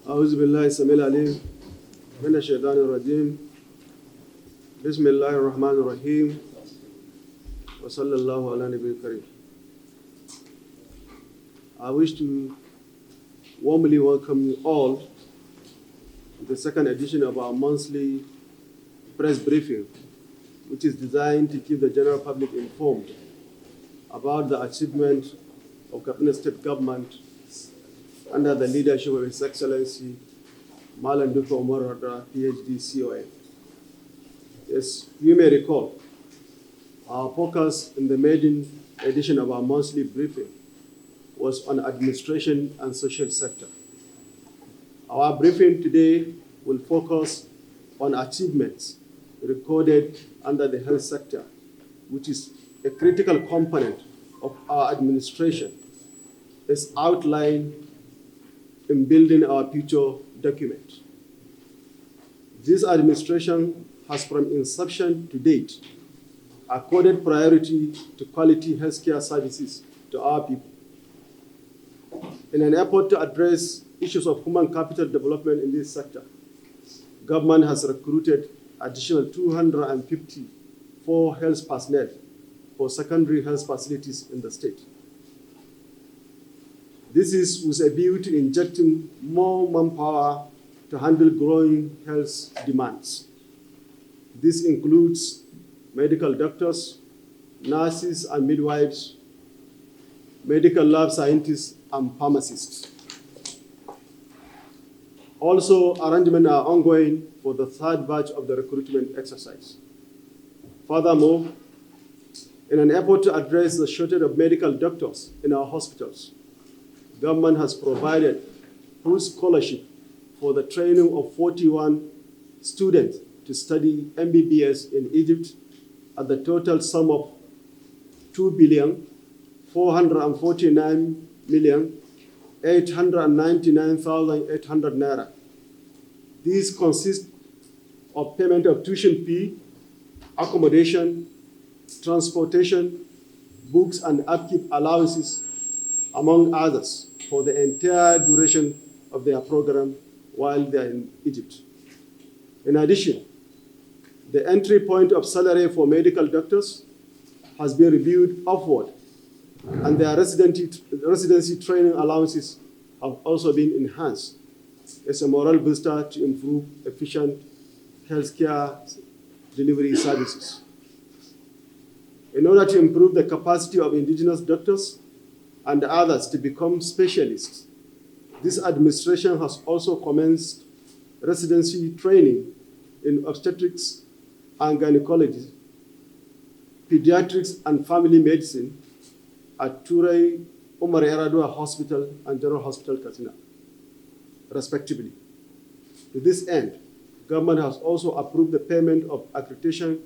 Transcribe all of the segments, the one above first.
أعوذ بالله السميع العليم من الشيطان الرجيم بسم الله الرحمن الرحيم وصلى الله على نبي الكريم. I wish to warmly welcome you all to the second edition of our monthly press briefing, which is designed to keep the general public informed about the achievement of Katsina State Government under the leadership of His Excellency Malam Duka Umar Radda, PhD, CON. Yes, you may recall, our focus in the maiden edition of our monthly briefing was on administration and social sector. Our briefing today will focus on achievements recorded under the health sector, which is a critical component of our administration, as outlined in building our future document. This administration has from inception to date accorded priority to quality healthcare services to our people. In an effort to address issues of human capital development in this sector, government has recruited additional 254 health personnel for secondary health facilities in the state. This is with a view to injecting more manpower to handle growing health demands. This includes medical doctors, nurses and midwives, medical lab scientists, and pharmacists. Also, arrangements are ongoing for the third batch of the recruitment exercise. Furthermore, in an effort to address the shortage of medical doctors in our hospitals, government has provided full scholarship for the training of 41 students to study MBBS in Egypt at the total sum of 2,449,899,800 naira. These consist of payment of tuition fee, accommodation, transportation, books and upkeep allowances, among others, for the entire duration of their program while they are in Egypt. In addition, the entry point of salary for medical doctors has been reviewed upward, and their residency training allowances have also been enhanced as a moral booster to improve efficient healthcare delivery services. In order to improve the capacity of indigenous doctors and others to become specialists, this administration has also commenced residency training in obstetrics and gynecology, pediatrics and family medicine at Turai Umar Yar'Adua Hospital and General Hospital Katsina, respectively. To this end, government has also approved the payment of accreditation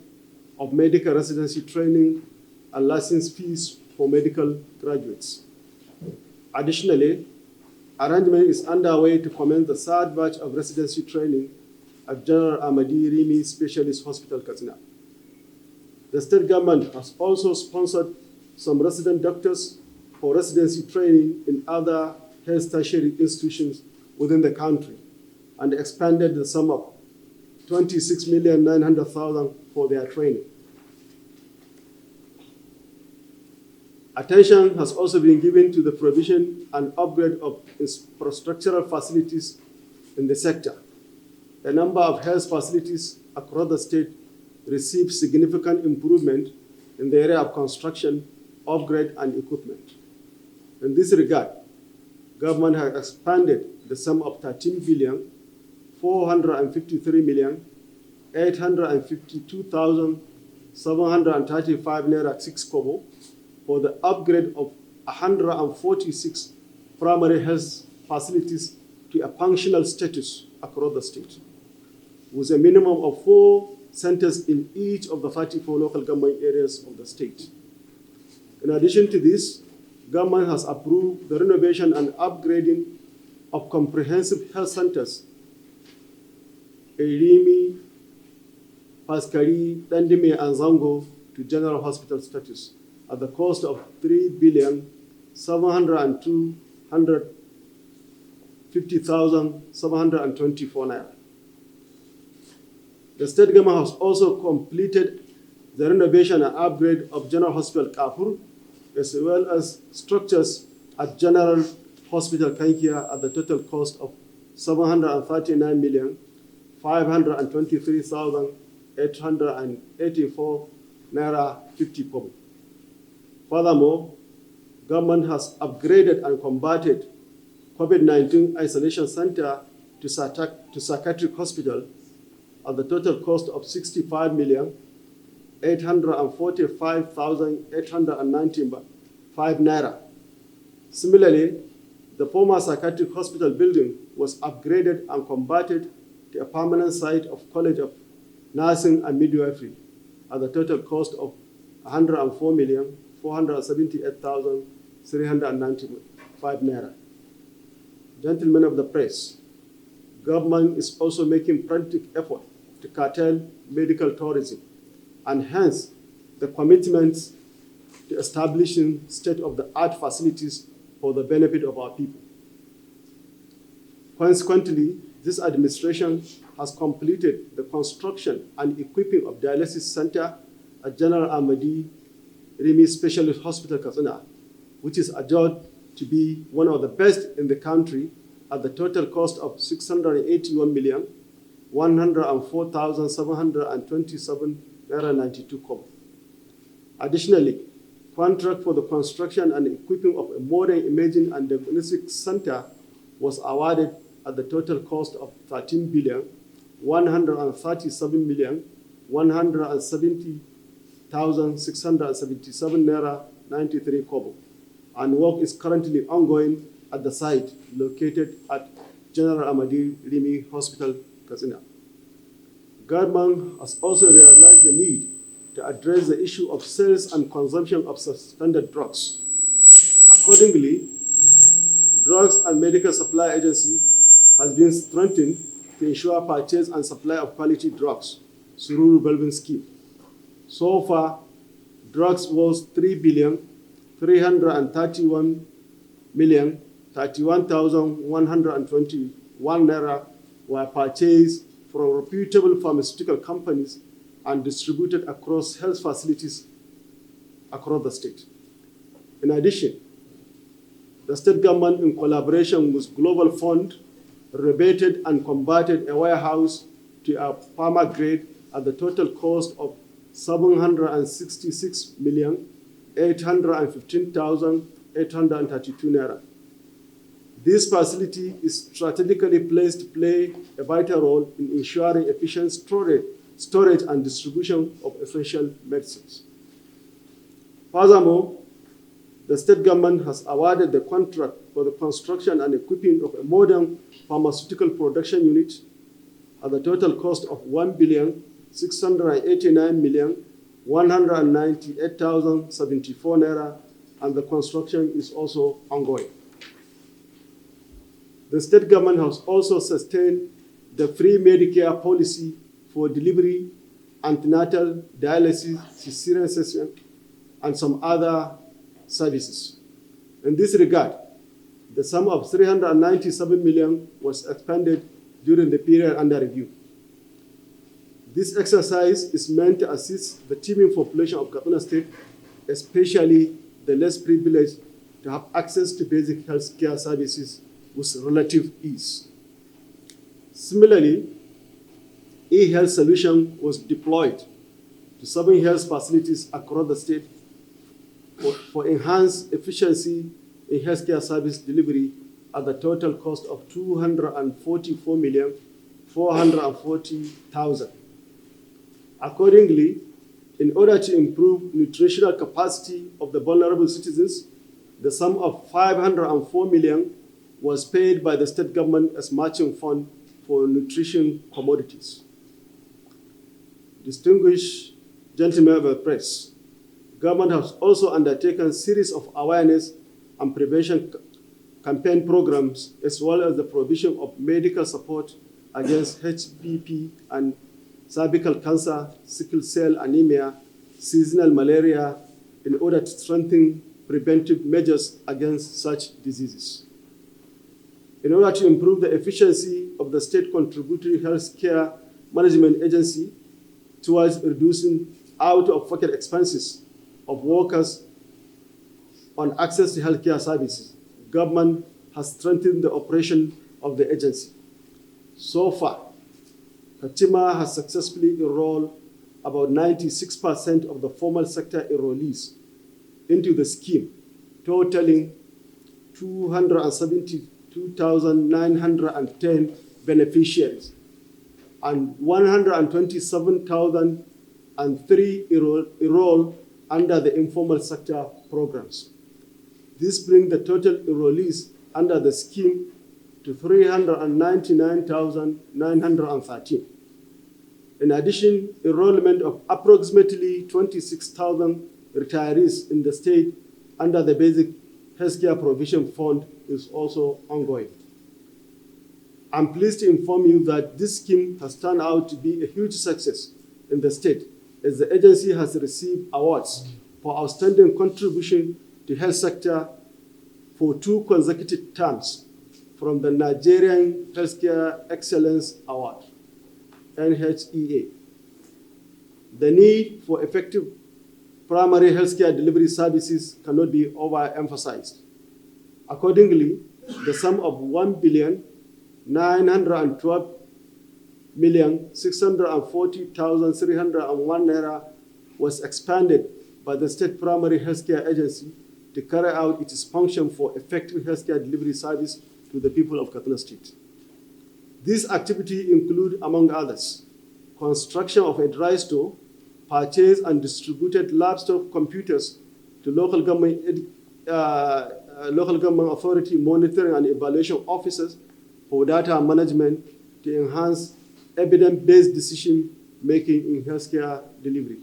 of medical residency training and license fees for medical graduates. Additionally, arrangement is underway to commence the third batch of residency training at General Amadi Rimi Specialist Hospital, Katsina. The state government has also sponsored some resident doctors for residency training in other health tertiary institutions within the country and expanded the sum of 26,900,000 for their training. Attention has also been given to the provision and upgrade of infrastructural facilities in the sector. A number of health facilities across the state received significant improvement in the area of construction, upgrade, and equipment. In this regard, government has expanded the sum of 13,453,852,735 naira 6 kobo for the upgrade of 146 primary health facilities to a functional status across the state, with a minimum of 4 centers in each of the 34 local government areas of the state. In addition to this, government has approved the renovation and upgrading of comprehensive health centers, Erimi, Paskari, Dandime, and Zango to general hospital status at the cost of 3,702,000 50,724 naira. The state government has also completed the renovation and upgrade of General Hospital Kafur, as well as structures at General Hospital Kankia at the total cost of 739,523,884 naira 50 kobo. Furthermore, government has upgraded and converted COVID-19 isolation center to psychiatric hospital at the total cost of 65,845,895 naira. Similarly, the former psychiatric hospital building was upgraded and converted to a permanent site of College of Nursing and Midwifery at the total cost of 104,478,395 naira. Gentlemen of the press, government is also making frantic effort to curtail medical tourism and hence the commitments to establishing state-of-the-art facilities for the benefit of our people. Consequently, this administration has completed the construction and equipping of dialysis center at General Ahmadi Rimi Specialist Hospital, Katsina, which is adjudged to be one of the best in the country at the total cost of 681,104,727 naira 92 kobo. Additionally, contract for the construction and equipping of a modern imaging and diagnostic center was awarded at the total cost of 13,137,170,677 naira 93 kobo, and work is currently ongoing at the site located at General Ahmadi Rimi Hospital, Katsina. Government has also realized the need to address the issue of sales and consumption of substandard drugs. Accordingly, Drugs and Medical Supply Agency has been strengthened to ensure purchase and supply of quality drugs through revolving scheme. So far, drugs worth 3,331,031,121 naira were purchased from reputable pharmaceutical companies and distributed across health facilities across the state. In addition, the state government, in collaboration with Global Fund, renovated and converted a warehouse to a farmer grade at the total cost of 766,815,832 naira. This facility is strategically placed to play a vital role in ensuring efficient storage and distribution of essential medicines. Furthermore, the state government has awarded the contract for the construction and equipping of a modern pharmaceutical production unit at the total cost of 1,689,198,074 naira, and the construction is also ongoing. The state government has also sustained the free Medicare policy for delivery, antenatal, dialysis, cesarean section, and some other services. In this regard, the sum of 397 million was expended during the period under review. This exercise is meant to assist the teeming population of Katsina State, especially the less privileged, to have access to basic health care services with relative ease. Similarly, e-health solution was deployed to 7 health facilities across the state for enhanced efficiency in healthcare service delivery at the total cost of 244,440,000. Accordingly, in order to improve nutritional capacity of the vulnerable citizens, the sum of 504 million was paid by the state government as matching fund for nutrition commodities. Distinguished gentlemen of the press, government has also undertaken a series of awareness and prevention campaign programs, as well as the provision of medical support against HPV and cervical cancer, sickle cell anemia, seasonal malaria, in order to strengthen preventive measures against such diseases. In order to improve the efficiency of the state contributory health care management agency towards reducing out-of-pocket expenses of workers on access to healthcare services, government has strengthened the operation of the agency. So far, Katsina has successfully enrolled about 96% of the formal sector enrollees into the scheme, totaling 272,910 beneficiaries, and 127,003 enrolled under the informal sector programs. This brings the total enrollees under the scheme to 399,913. In addition, enrollment of approximately 26,000 retirees in the state under the Basic Healthcare Provision Fund is also ongoing. I'm pleased to inform you that this scheme has turned out to be a huge success in the state, as the agency has received awards for outstanding contribution to health sector for 2 consecutive terms from the Nigerian Healthcare Excellence Award, NHEA. The need for effective primary healthcare delivery services cannot be overemphasized. Accordingly, the sum of 1,912,640,301 naira was expanded by the State Primary Healthcare Agency to carry out its function for effective healthcare delivery service to the people of Katsina State. This activity includes, among others, construction of a dry store, purchase and distributed laptop computers to local government authority monitoring and evaluation officers for data management to enhance evidence-based decision-making in healthcare delivery.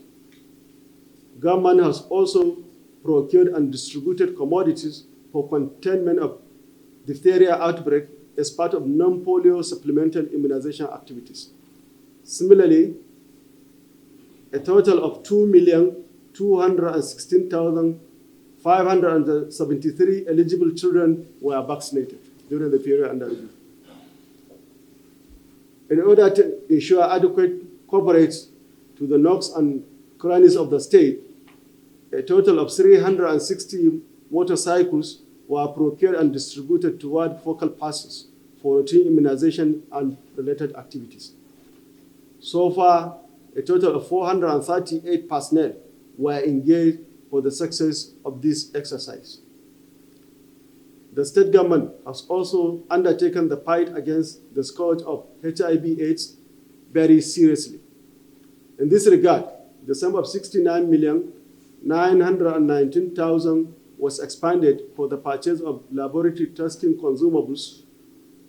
Government has also procured and distributed commodities for containment of diphtheria outbreak as part of non-polio supplemental immunization activities. Similarly, a total of 2,216,573 eligible children were vaccinated during the period under review. In order to ensure adequate coverage to the nooks and crannies of the state, a total of 360 motorcycles were procured and distributed toward focal persons for routine immunization and related activities. So far, a total of 438 personnel were engaged for the success of this exercise. The state government has also undertaken the fight against the scourge of HIV/AIDS very seriously. In this regard, the sum of 69,919,000 was expanded for the purchase of laboratory testing consumables,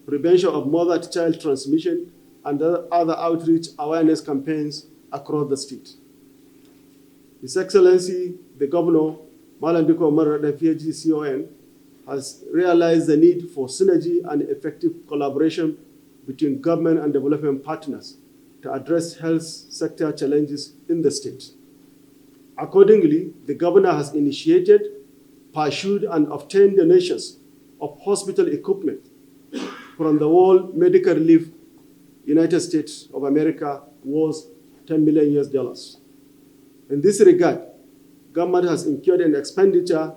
prevention of mother-to-child transmission, and other outreach awareness campaigns across the state. His Excellency, the Governor, Malam Diko Umar PhD CON, has realized the need for synergy and effective collaboration between government and development partners to address health sector challenges in the state. Accordingly, the Governor has initiated, pursued, and obtained donations of hospital equipment from the World Medical Relief United States of America worth $10 million. In this regard, government has incurred an expenditure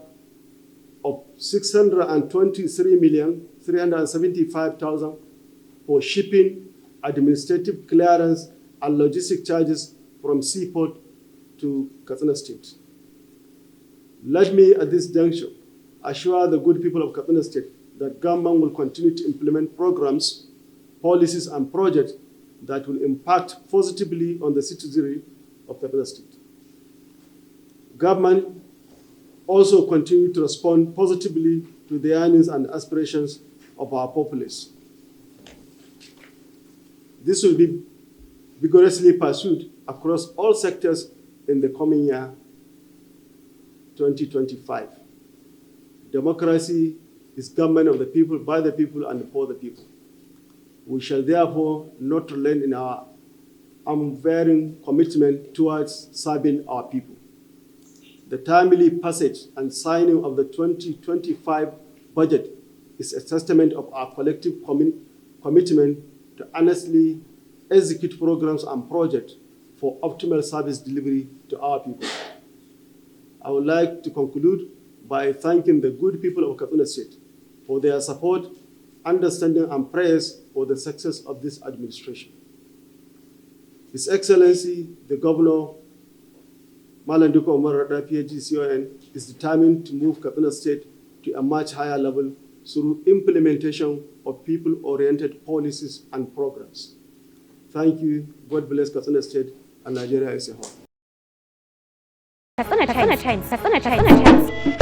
of 623,375,000 for shipping, administrative clearance, and logistic charges from seaport to Katsina State. Let me, at this juncture, assure the good people of Katsina State that government will continue to implement programs, policies, and projects that will impact positively on the citizenry of Katsina State. Government also continue to respond positively to the yearnings and aspirations of our populace. This will be vigorously pursued across all sectors in the coming year, 2025. Democracy is government of the people, by the people, and for the people. We shall therefore not relent in our unwavering commitment towards serving our people. The timely passage and signing of the 2025 budget is a testament of our collective commitment to honestly execute programs and projects for optimal service delivery to our people. I would like to conclude by thanking the good people of Katsina State for their support, understanding, and praise for the success of this administration. His Excellency, the Governor, Malam Duka Umar Rada, PhD, CON, is determined to move Katsina State to a much higher level through implementation of people-oriented policies and programs. Thank you. God bless Katsina State and Nigeria as a whole. Katsina Times.